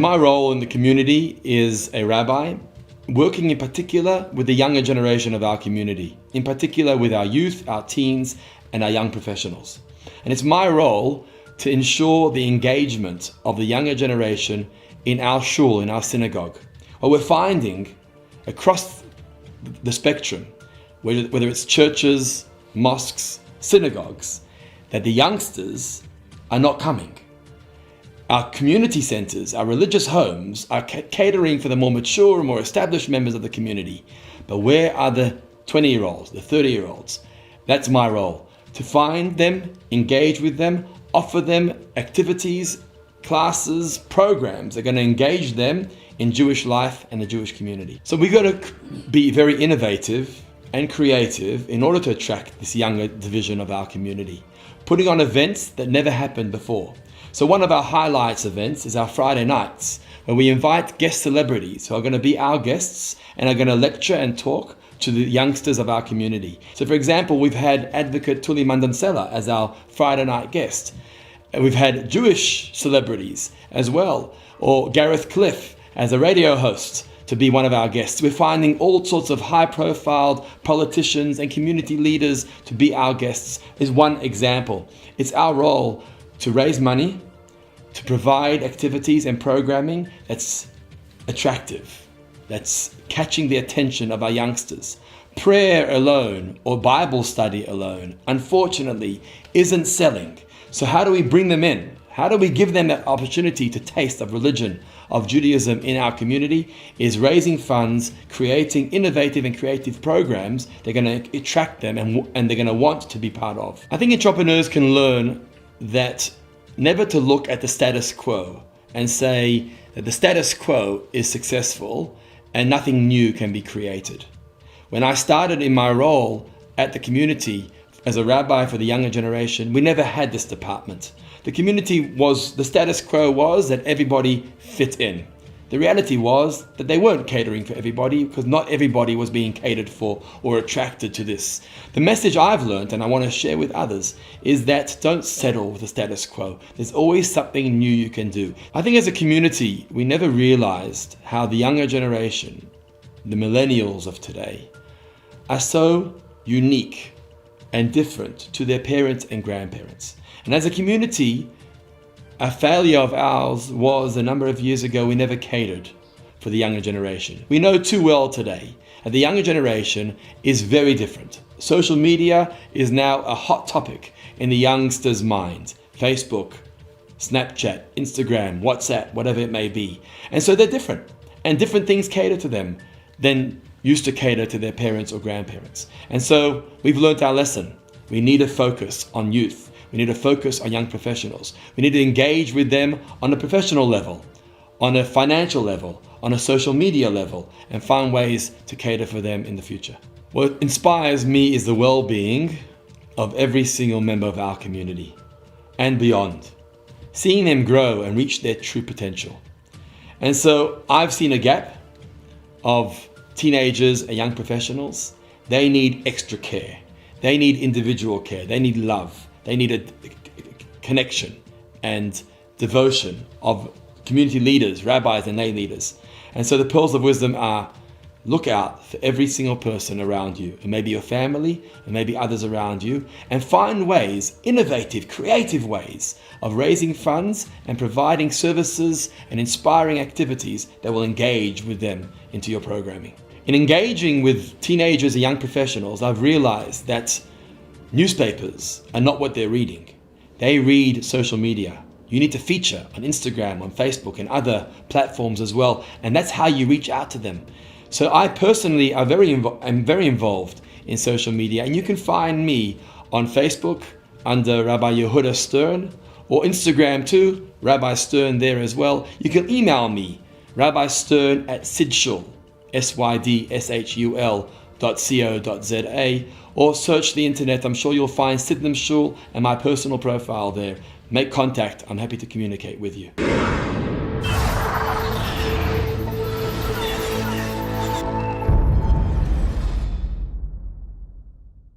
my role in the community is a rabbi, working in particular with the younger generation of our community, in particular with our youth, our teens, and our young professionals. And it's my role to ensure the engagement of the younger generation in our shul, in our synagogue. What we're finding across the spectrum, whether it's churches, mosques, synagogues, that the youngsters are not coming. Our community centers, our religious homes are catering for the more mature, more established members of the community. But where are the 20-year-olds, the 30-year-olds? That's my role, to find them, engage with them, offer them activities, classes, programs that are going to engage them in Jewish life and the Jewish community. So we've got to be very innovative and creative in order to attract this younger division of our community, putting on events that never happened before. So one of our highlights events is our Friday nights, where we invite guest celebrities who are going to be our guests and are going to lecture and talk to the youngsters of our community. So for example, we've had Advocate Tuli Mandansela as our Friday night guest. And we've had Jewish celebrities as well, or Gareth Cliff as a radio host to be one of our guests. We're finding all sorts of high-profile politicians and community leaders to be our guests is one example. It's our role to raise money, to provide activities and programming that's attractive, that's catching the attention of our youngsters. Prayer alone or Bible study alone, unfortunately, isn't selling. So how do we bring them in? How do we give them that opportunity to taste of religion, of Judaism in our community? Is raising funds, creating innovative and creative programs they're going to attract them and they're going to want to be part of. I think entrepreneurs can learn that never to look at the status quo and say that the status quo is successful and nothing new can be created. When I started in my role at the community as a rabbi for the younger generation, we never had this department. The the status quo was that everybody fit in. The reality was that they weren't catering for everybody because not everybody was being catered for or attracted to this. The message I've learned and I want to share with others is that don't settle with the status quo. There's always something new you can do. I think as a community, we never realized how the younger generation, the millennials of today, are so unique and different to their parents and grandparents. And as a community, a failure of ours was a number of years ago, we never catered for the younger generation. We know too well today that the younger generation is very different. Social media is now a hot topic in the youngsters' mind. Facebook, Snapchat, Instagram, WhatsApp, whatever it may be. And so they're different. And different things cater to them than used to cater to their parents or grandparents. And so we've learned our lesson. We need to focus on youth. We need to focus on young professionals. We need to engage with them on a professional level, on a financial level, on a social media level, and find ways to cater for them in the future. What inspires me is the well-being of every single member of our community and beyond, seeing them grow and reach their true potential. And so I've seen a gap of teenagers and young professionals. They need extra care. They need individual care. They need love. They need a connection and devotion of community leaders, rabbis and lay leaders. And so the pearls of wisdom are, look out for every single person around you, and maybe your family, and maybe others around you, and find ways, innovative, creative ways of raising funds and providing services and inspiring activities that will engage with them into your programming. In engaging with teenagers and young professionals, I've realized that newspapers are not what they're reading. They read social media. You need to feature on Instagram, on Facebook, and other platforms as well. And that's how you reach out to them. So I personally am very involved in social media. And you can find me on Facebook under Rabbi Yehuda Stern, or Instagram too, Rabbi Stern there as well. You can email me, rabbistern@sidshul, SYDSHUL.co.za, or search the internet. I'm sure you'll find Sidnam Shul and my personal profile there. Make contact. I'm happy to communicate with you.